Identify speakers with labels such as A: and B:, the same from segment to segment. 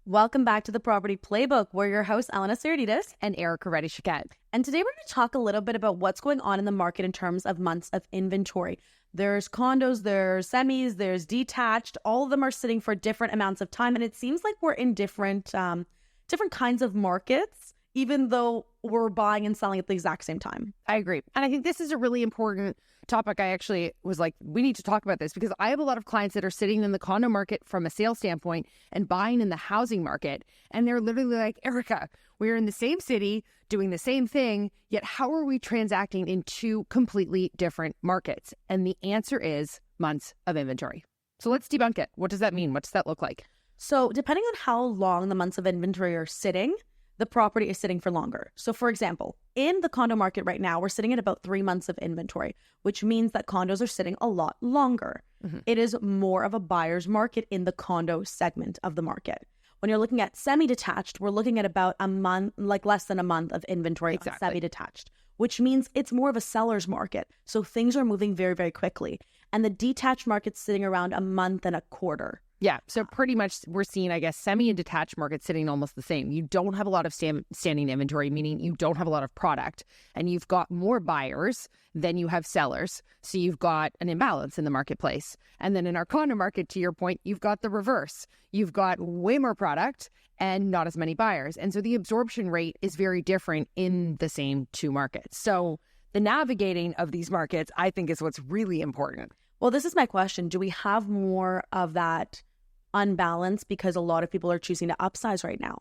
A: Welcome back to the Property Playbook. We're your hosts, Elena Sariditas
B: and Erica Reddy-Chiquette.
A: And today we're going to talk a little bit about what's going on in the market in terms of months of inventory. There's condos, there's semis, there's detached. All of them are sitting for different amounts of time. And it seems like we're in different kinds of markets, even though we're buying and selling at the exact same time.
B: I agree. And I think this is a really important topic. I actually was like, we need to talk about this because I have a lot of clients that are sitting in the condo market from a sales standpoint and buying in the housing market. And they're literally like, Erica, we're in the same city doing the same thing, yet how are we transacting in two completely different markets? And the answer is months of inventory. So let's debunk it. What does that mean? What does that look like?
A: So depending on how long the months of inventory are sitting, the property is sitting for longer. So for example, in the condo market right now, we're sitting at about 3 months of inventory, which means that condos are sitting a lot longer. Mm-hmm. It is more of a buyer's market in the condo segment of the market. When you're looking at semi-detached, we're looking at about a month, like less than a month of inventory on semi-detached, which means it's more of a seller's market. So things are moving very, very quickly. And the detached market's sitting around a month and a quarter.
B: Yeah. So pretty much we're seeing, I guess, semi and detached markets sitting almost the same. You don't have a lot of standing inventory, meaning you don't have a lot of product, and you've got more buyers than you have sellers. So you've got an imbalance in the marketplace. And then in our condo market, to your point, you've got the reverse. You've got way more product and not as many buyers. And so the absorption rate is very different in the same two markets. So the navigating of these markets, I think, is what's really important.
A: Well, this is my question. Do we have more of that unbalance because a lot of people are choosing to upsize right now?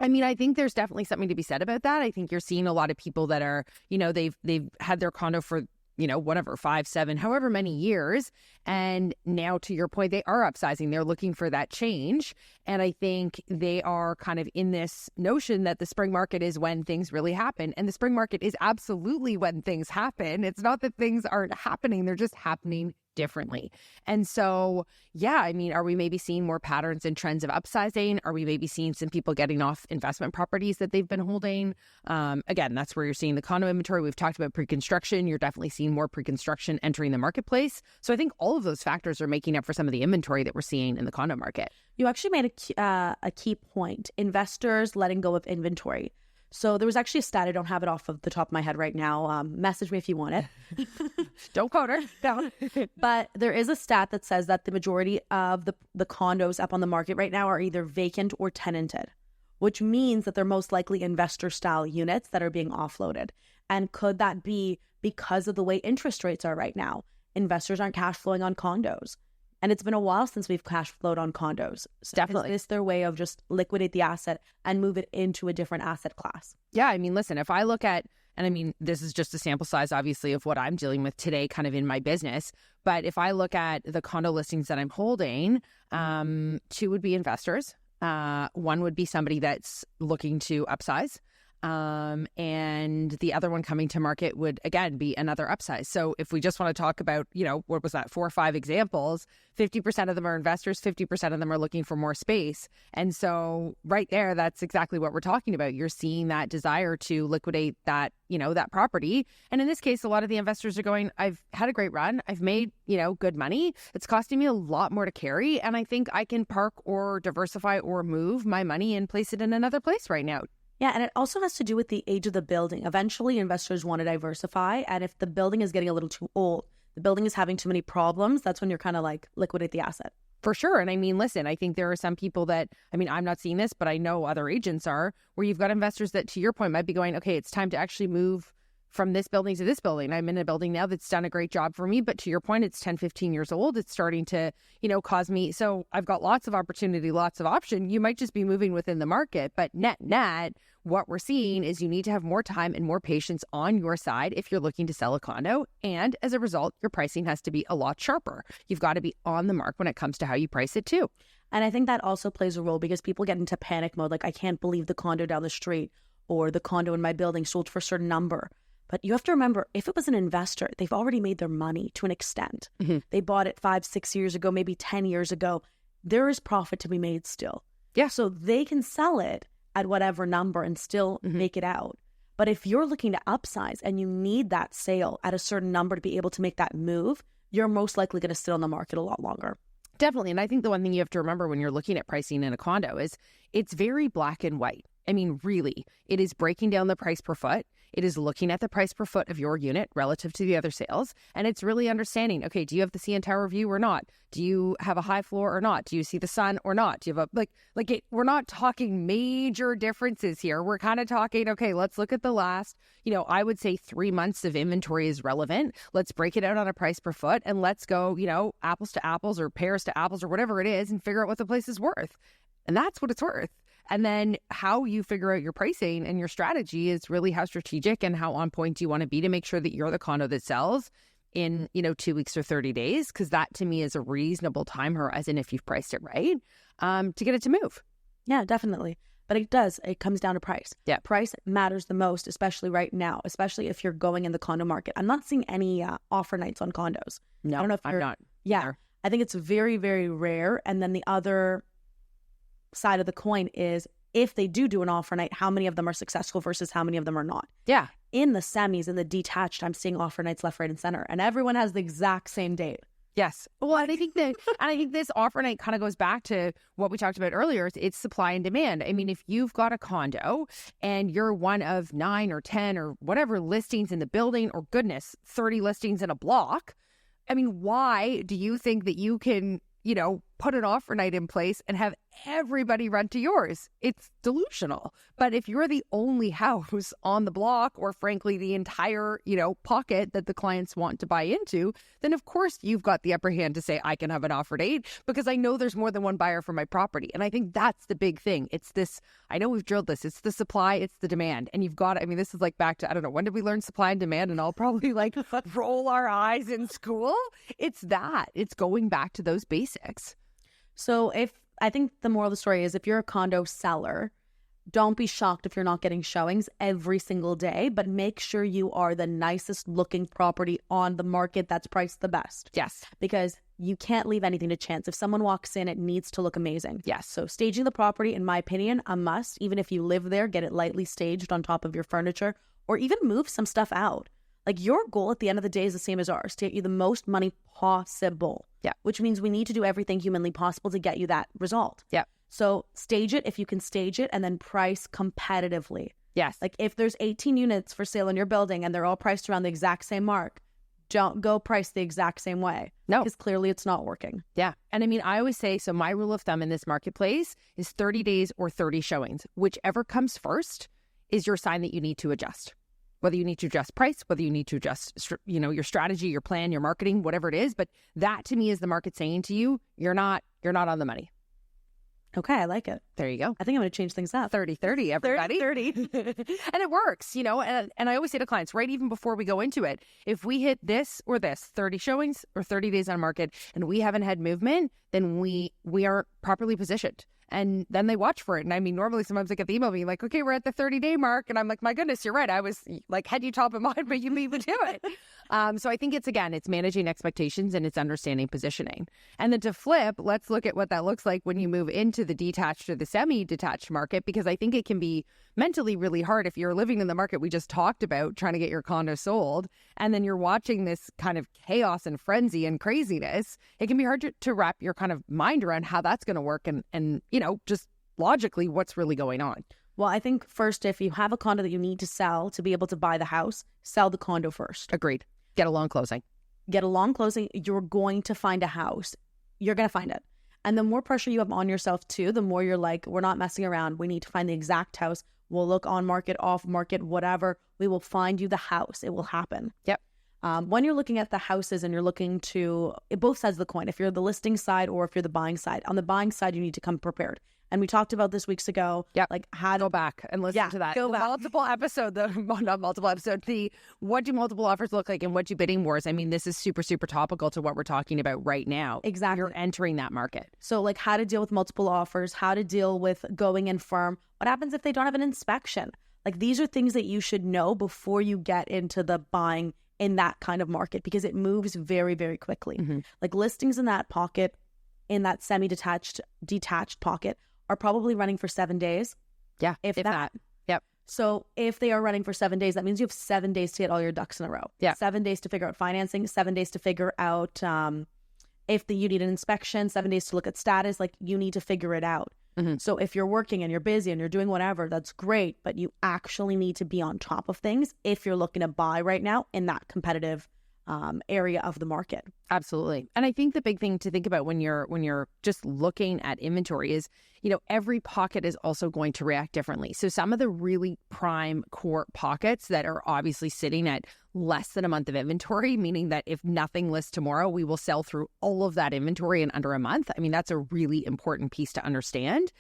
B: I mean, I think there's definitely something to be said about that. I think you're seeing a lot of people that are, they've had their condo for, whatever, 5, 7, however many years. And now, to your point, they are upsizing. They're looking for that change. And I think they are kind of in this notion that the spring market is when things really happen. And the spring market is absolutely when things happen. It's not that things aren't happening. They're just happening differently. And so, yeah, I mean, are we maybe seeing more patterns and trends of upsizing? Are we maybe seeing some people getting off investment properties that they've been holding? Again, that's where you're seeing the condo inventory. We've talked about pre-construction. You're definitely seeing more pre-construction entering the marketplace. So I think all of those factors are making up for some of the inventory that we're seeing in the condo market.
A: You actually made a key point, investors letting go of inventory. So there was actually a stat, I don't have it off of the top of my head right now. Message me if you want it.
B: Don't quote her. No.
A: But there is a stat that says that the majority of the condos up on the market right now are either vacant or tenanted, which means that they're most likely investor-style units that are being offloaded. And could that be because of the way interest rates are right now? Investors aren't cash flowing on condos. And it's been a while since we've cash flowed on condos. So
B: definitely.
A: Is this their way of just liquidate the asset and move it into a different asset class?
B: Yeah, I mean, listen, if I look at, and I mean, this is just a sample size, obviously, of what I'm dealing with today kind of in my business. But if I look at the condo listings that I'm holding, 2 would be investors. 1 would be somebody that's looking to upsize. And the other one coming to market would, again, be another upsize. So if we just want to talk about, what was that, 4 or 5 examples, 50% of them are investors, 50% of them are looking for more space. And so right there, that's exactly what we're talking about. You're seeing that desire to liquidate that, that property. And in this case, a lot of the investors are going, I've had a great run. I've made, good money. It's costing me a lot more to carry. And I think I can park or diversify or move my money and place it in another place right now.
A: Yeah, and it also has to do with the age of the building. Eventually, investors want to diversify. And if the building is getting a little too old, the building is having too many problems, that's when you're kind of like liquidate the asset.
B: For sure. And I mean, listen, I think there are some people that, I mean, I'm not seeing this, but I know other agents are, where you've got investors that, to your point, might be going, okay, it's time to actually move from this building to this building. I'm in a building now that's done a great job for me, but to your point, it's 10, 15 years old. It's starting to, cause me. So I've got lots of opportunity, lots of option. You might just be moving within the market, but net, what we're seeing is you need to have more time and more patience on your side if you're looking to sell a condo. And as a result, your pricing has to be a lot sharper. You've got to be on the mark when it comes to how you price it too.
A: And I think that also plays a role because people get into panic mode. Like, I can't believe the condo down the street or the condo in my building sold for a certain number. But you have to remember, if it was an investor, they've already made their money to an extent. Mm-hmm. They bought it 5, 6 years ago, maybe 10 years ago. There is profit to be made still.
B: Yeah.
A: So they can sell it at whatever number and still make it out. But if you're looking to upsize and you need that sale at a certain number to be able to make that move, you're most likely going to sit on the market a lot longer.
B: Definitely. And I think the one thing you have to remember when you're looking at pricing in a condo is it's very black and white. I mean, really, it is breaking down the price per foot. It is looking at the price per foot of your unit relative to the other sales. And it's really understanding, okay, do you have the CN Tower view or not? Do you have a high floor or not? Do you see the sun or not? Do you have we're not talking major differences here. We're kind of talking, okay, let's look at the last, I would say 3 months of inventory is relevant. Let's break it out on a price per foot and let's go, apples to apples or pears to apples or whatever it is and figure out what the place is worth. And that's what it's worth. And then how you figure out your pricing and your strategy is really how strategic and how on point do you want to be to make sure that you're the condo that sells in, 2 weeks or 30 days. Because that to me is a reasonable time horizon if you've priced it right to get it to move.
A: Yeah, definitely. But it comes down to price.
B: Yeah.
A: Price matters the most, especially right now, especially if you're going in the condo market. I'm not seeing any offer nights on condos.
B: No,
A: I don't know if
B: I'm not.
A: Yeah.
B: Either.
A: I think it's very, very rare. And then the other side of the coin is if they do an offer night, how many of them are successful versus how many of them are not.
B: Yeah.
A: In the semis and the detached, I'm seeing offer nights left, right, and center, and everyone has the exact same date.
B: Yes. Well, and I think this offer night kind of goes back to what we talked about earlier. It's supply and demand. I mean, if you've got a condo and you're one of 9 or 10 or whatever listings in the building, or goodness, 30 listings in a block, I mean, why do you think that you can, put an offer night in place and have everybody run to yours? It's delusional. But if you're the only house on the block, or frankly, the entire, pocket that the clients want to buy into, then of course you've got the upper hand to say, I can have an offer date because I know there's more than one buyer for my property. And I think that's the big thing. It's this, I know we've drilled this, it's the supply, it's the demand. And you've got, this is like back to, I don't know, when did we learn supply and demand? And I'll probably roll our eyes in school. It's that. It's going back to those basics.
A: So I think the moral of the story is if you're a condo seller, don't be shocked if you're not getting showings every single day, but make sure you are the nicest looking property on the market that's priced the best.
B: Yes.
A: Because you can't leave anything to chance. If someone walks in, it needs to look amazing.
B: Yes.
A: So staging the property, in my opinion, a must. Even if you live there, get it lightly staged on top of your furniture, or even move some stuff out. Like, your goal at the end of the day is the same as ours, to get you the most money possible.
B: Yeah.
A: Which means we need to do everything humanly possible to get you that result.
B: Yeah.
A: So stage it if you can stage it, and then price competitively.
B: Yes.
A: Like, if there's 18 units for sale in your building and they're all priced around the exact same mark, don't go price the exact same way.
B: No.
A: Because clearly it's not working.
B: Yeah. And I always say, so my rule of thumb in this marketplace is 30 days or 30 showings. Whichever comes first is your sign that you need to adjust. Whether you need to adjust price, whether you need to adjust, your strategy, your plan, your marketing, whatever it is. But that to me is the market saying to you, you're not on the money.
A: Okay, I like it.
B: There you go.
A: I think I'm going to change things up.
B: 30-30, everybody.
A: 30-30.
B: And it works, and I always say to clients, right, even before we go into it, if we hit this or this, 30 showings or 30 days on market, and we haven't had movement, then we aren't properly positioned. And then they watch for it. And normally sometimes I get the email being like, okay, we're at the 30-day mark. And I'm like, my goodness, you're right. I was like, had you top of mind, but you beat me to it. So I think it's managing expectations and it's understanding positioning. And then to flip, let's look at what that looks like when you move into the detached or the semi-detached market, because I think it can be mentally really hard if you're living in the market we just talked about, trying to get your condo sold, and then you're watching this kind of chaos and frenzy and craziness. It can be hard to wrap your kind of mind around how that's going to work and just logically what's really going on.
A: Well, I think first, if you have a condo that you need to sell to be able to buy the house, sell the condo first.
B: Agreed. Get a long closing.
A: Get a long closing. You're going to find a house. You're going to find it. And the more pressure you have on yourself too, the more you're like, we're not messing around. We need to find the exact house. We'll look on market, off market, whatever. We will find you the house. It will happen.
B: Yep.
A: When you're looking at the houses and you're looking to both sides of the coin, if you're the listing side or if you're the buying side, on the buying side, you need to come prepared. And we talked about this weeks ago.
B: Yep.
A: Like, how to
B: go back and listen to that.
A: Go back.
B: Not multiple episode. What do multiple offers look like and what do bidding wars? This is super, super topical to what we're talking about right now.
A: Exactly.
B: You're entering that market.
A: So like, how to deal with multiple offers, how to deal with going in firm. What happens if they don't have an inspection? Like, these are things that you should know before you get into the buying in that kind of market, because it moves very, very quickly.
B: Mm-hmm.
A: Like, listings in that pocket, in that semi-detached, detached pocket, are probably running for 7 days.
B: Yeah, if that. Yep.
A: So if they are running for 7 days, that means you have 7 days to get all your ducks in a row.
B: Yeah.
A: 7 days to figure out financing, 7 days to figure out If you need an inspection, 7 days to look at status, like you need to figure it out. So if you're working and you're busy and you're doing whatever, that's great, but you actually need to be on top of things if you're looking to buy right now in that competitive area of the market.
B: Absolutely. And I think the big thing to think about when you're just looking at inventory is, every pocket is also going to react differently. So some of the really prime core pockets that are obviously sitting at less than a month of inventory, meaning that if nothing lists tomorrow, we will sell through all of that inventory in under a month. I mean, that's a really important piece to understand.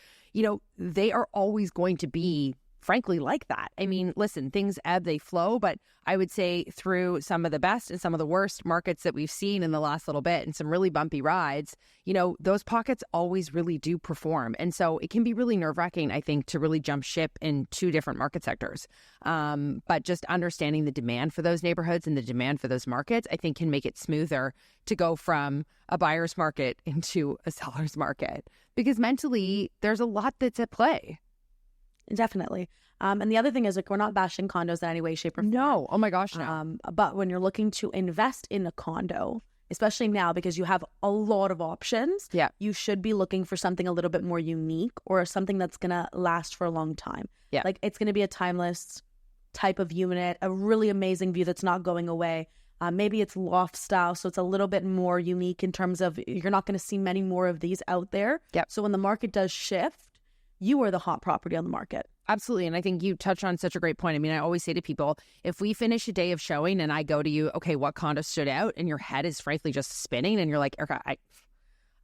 B: They are always going to be frankly like that. I mean, listen, things ebb, they flow, but I would say through some of the best and some of the worst markets that we've seen in the last little bit and some really bumpy rides, those pockets always really do perform. And so it can be really nerve-wracking, I think, to really jump ship in two different market sectors. But just understanding the demand for those neighborhoods and the demand for those markets, I think can make it smoother to go from a buyer's market into a seller's market. Because mentally, there's a lot that's at play.
A: Definitely. And the other thing is, like, we're not bashing condos in any way, shape, or form.
B: No. Oh my gosh, no.
A: But when you're looking to invest in a condo, especially now because you have a lot of options, you should be looking for something a little bit more unique or something that's going to last for a long time.
B: Yeah.
A: Like, it's going to be a timeless type of unit, a really amazing view that's not going away. Maybe it's loft style, so it's a little bit more unique in terms of you're not going to see many more of these out there.
B: Yep.
A: So when the market does shift, you are the hot property on the market.
B: Absolutely. And I think you touch on such a great point. I mean, I always say to people, if we finish a day of showing and I go to you, okay, what condo stood out? And your head is frankly just spinning and you're like, Erica, I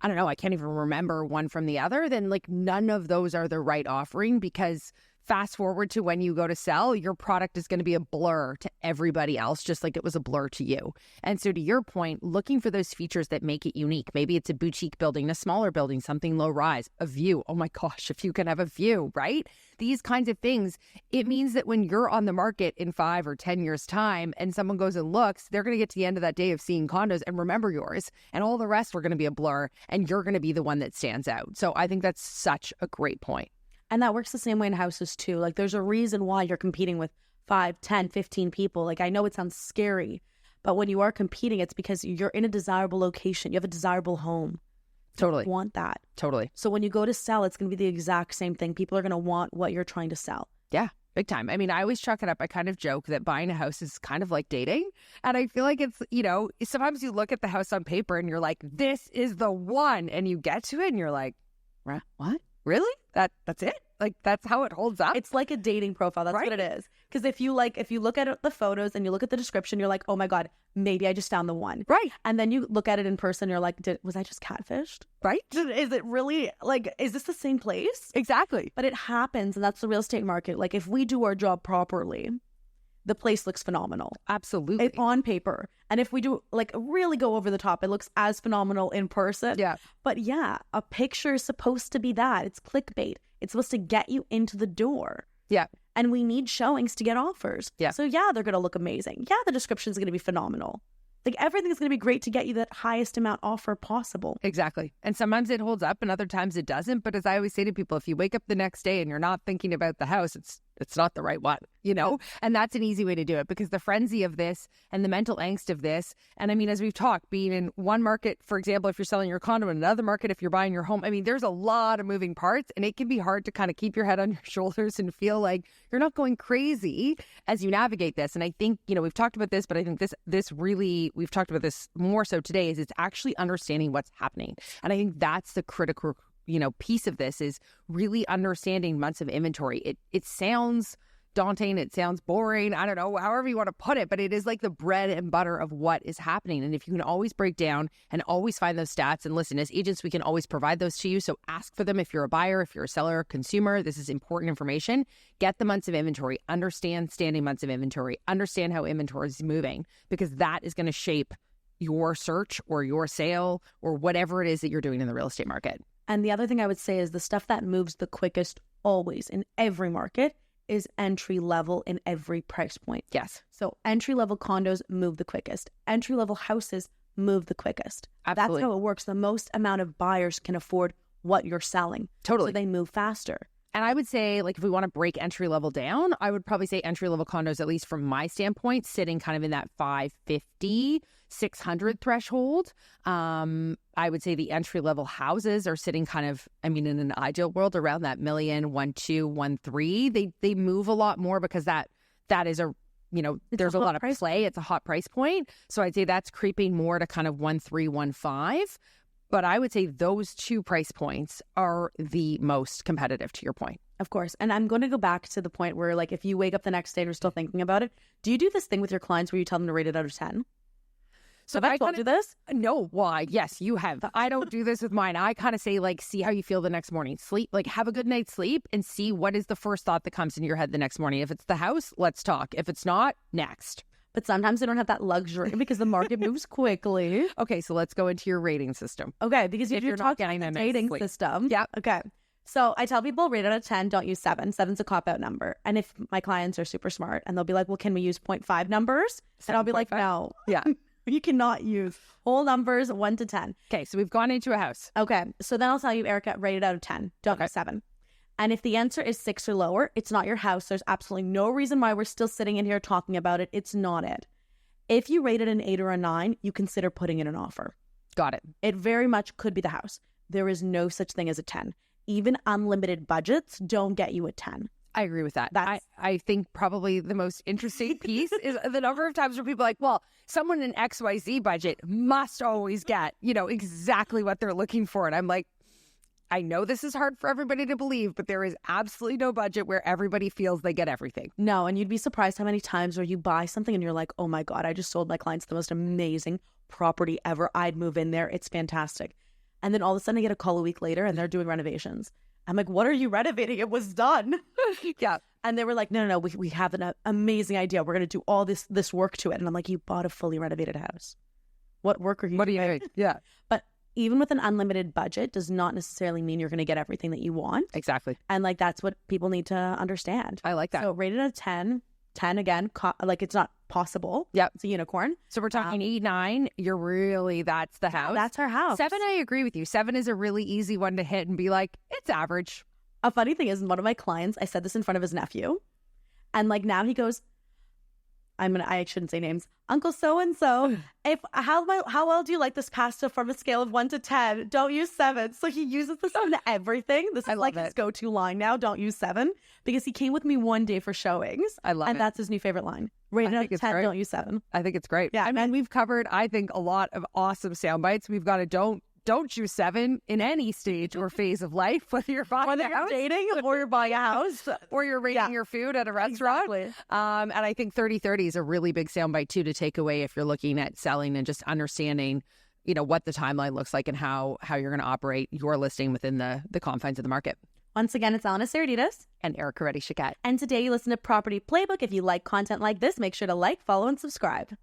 B: don't know, I can't even remember one from the other, then like none of those are the right offering, because fast forward to when you go to sell, your product is going to be a blur to everybody else, just like it was a blur to you. And so to your point, looking for those features that make it unique. Maybe it's a boutique building, a smaller building, something low rise, a view. Oh my gosh, if you can have a view, right? These kinds of things, it means that when you're on the market in 5 or 10 years' time and someone goes and looks, they're going to get to the end of that day of seeing condos and remember yours, and all the rest are going to be a blur, and you're going to be the one that stands out. So I think that's such a great point.
A: And that works the same way in houses too. Like, there's a reason why you're competing with 5, 10, 15 people. Like, I know it sounds scary, but when you are competing, it's because you're in a desirable location. You have a desirable home.
B: Totally.
A: You want that.
B: Totally.
A: So when you go to sell, it's going to be the exact same thing. People are going to want what you're trying to sell.
B: Yeah, big time. I mean, I always chalk it up. I kind of joke that buying a house is kind of like dating. And I feel like it's, sometimes you look at the house on paper and you're like, this is the one. And you get to it and you're like, what? Really? That's it? Like, that's how it holds up?
A: It's like a dating profile. That's
B: right?
A: what it is. Because if you look at the photos and you look at the description, you're like, oh my God, maybe I just found the one.
B: Right.
A: And then you look at it in person, you're like, was I just catfished?
B: Right.
A: Is it really, like, is this the same place?
B: Exactly.
A: But it happens, and that's the real estate market. Like, if we do our job properly, the place looks phenomenal.
B: Absolutely.
A: On paper. And if we do, like, really go over the top, it looks as phenomenal in person.
B: Yeah.
A: But yeah, a picture is supposed to be that. It's clickbait. It's supposed to get you into the door.
B: Yeah.
A: And we need showings to get offers.
B: Yeah.
A: So yeah, they're going to look amazing. Yeah, the description is going to be phenomenal. Like, everything's going to be great to get you that highest amount offer possible.
B: Exactly. And sometimes it holds up and other times it doesn't. But as I always say to people, if you wake up the next day and you're not thinking about the house, it's not the right one, And that's an easy way to do it, because the frenzy of this and the mental angst of this. And I mean, as we've talked, being in one market, for example, if you're selling your condo, in another market, if you're buying your home, I mean, there's a lot of moving parts, and it can be hard to kind of keep your head on your shoulders and feel like you're not going crazy as you navigate this. And I think, we've talked about this, but I think this really, we've talked about this more so today, is it's actually understanding what's happening. And I think that's the critical piece of this, is really understanding months of inventory. It sounds daunting, it sounds boring, I don't know, however you want to put it, but it is like the bread and butter of what is happening. And if you can always break down and always find those stats, and listen, as agents, we can always provide those to you. So ask for them if you're a buyer, if you're a seller, consumer. This is important information. Get the months of inventory, understand standing months of inventory, understand how inventory is moving, because that is going to shape your search or your sale or whatever it is that you're doing in the real estate market.
A: And the other thing I would say is the stuff that moves the quickest always in every market is entry level in every price point.
B: Yes.
A: So entry level condos move the quickest. Entry level houses move the quickest.
B: Absolutely.
A: That's how it works. The most amount of buyers can afford what you're selling.
B: Totally.
A: So they move faster.
B: And I would say, like, if we want to break entry level down, I would probably say entry level condos, at least from my standpoint, sitting kind of in that 550, 600 threshold. I would say the entry level houses are sitting kind of, I mean, in an ideal world, around that million, 1.2, 1.3. They move a lot more because that is a, you know, there's a lot of play. It's a hot price point. So I'd say that's creeping more to kind of 1.3, 1.5. But I would say those two price points are the most competitive, to your point.
A: Of course. And I'm going to go back to the point where, like, if you wake up the next day and you're still thinking about it, do you do this thing with your clients where you tell them to rate it out of 10? So have I told you this?
B: No, why? Yes, you have. I don't do this with mine. I kind of say, like, see how you feel the next morning. Sleep, like, have a good night's sleep and see what is the first thought that comes in your head the next morning. If it's the house, let's talk. If it's not, next.
A: But sometimes they don't have that luxury because the market moves quickly.
B: Okay, so let's go into your rating system.
A: Okay, because
B: if you're not getting a
A: rating
B: sleep
A: system.
B: Yeah.
A: Okay. So I tell people rate out of 10, don't use 7. 7's a cop-out number. And if my clients are super smart and they'll be like, well, can we use 0.5 numbers? And I'll be like, no.
B: Yeah.
A: You cannot use whole numbers 1 to 10.
B: Okay, so we've gone into a house.
A: Okay, so then I'll tell you, Erica, rate it out of 10. Don't use 7. And if the answer is 6 or lower, it's not your house. There's absolutely no reason why we're still sitting in here talking about it. It's not it. If you rate it an 8 or a 9, you consider putting in an offer.
B: Got it.
A: It very much could be the house. There is no such thing as a 10. Even unlimited budgets don't get you a 10.
B: I agree with that. I think probably the most interesting piece is the number of times where people are like, well, someone in XYZ budget must always get, you know, exactly what they're looking for. And I'm like, I know this is hard for everybody to believe, but there is absolutely no budget where everybody feels they get everything.
A: No, and you'd be surprised how many times where you buy something and you're like, oh my God, I just sold my clients the most amazing property ever. I'd move in there. It's fantastic. And then all of a sudden I get a call a week later and they're doing renovations. I'm like, what are you renovating? It was done.
B: Yeah.
A: And they were like, no, we have an amazing idea. We're going to do all this work to it. And I'm like, you bought a fully renovated house. What work are you doing?
B: Yeah.
A: But even with an unlimited budget does not necessarily mean you're going to get everything that you want.
B: Exactly.
A: And like, that's what people need to understand.
B: I like that.
A: So rated a 10 again, like it's not possible.
B: Yep.
A: It's a unicorn.
B: So we're talking 8, 9. You're really, that's the house.
A: That's our house.
B: 7, I agree with you. 7 is a really easy one to hit and be like, it's average.
A: A funny thing is, one of my clients, I said this in front of his nephew. And like now he goes, I shouldn't say names. Uncle so-and-so, how well do you like this pasta from a scale of 1 to 10? Don't use 7. So he uses this on everything. This is like his go-to line now. Don't use 7. Because he came with me one day for showings.
B: I love it.
A: And that's his new favorite line. Rated out of 10, don't use 7.
B: I think it's great.
A: Yeah.
B: I mean, we've covered, I think, a lot of awesome sound bites. We've got a don't use 7 in any stage or phase of life, whether you're buying a house,
A: dating or you're buying a house
B: or you're rating your food at a restaurant.
A: Exactly.
B: And I think 30/30 is a really big soundbite too to take away if you're looking at selling and just understanding, you know, what the timeline looks like and how you're going to operate your listing within the confines of the market.
A: Once again, it's Elena Sarditas
B: and Erica Reddy-Chiquette.
A: And today you listen to Property Playbook. If you like content like this, make sure to like, follow, and subscribe.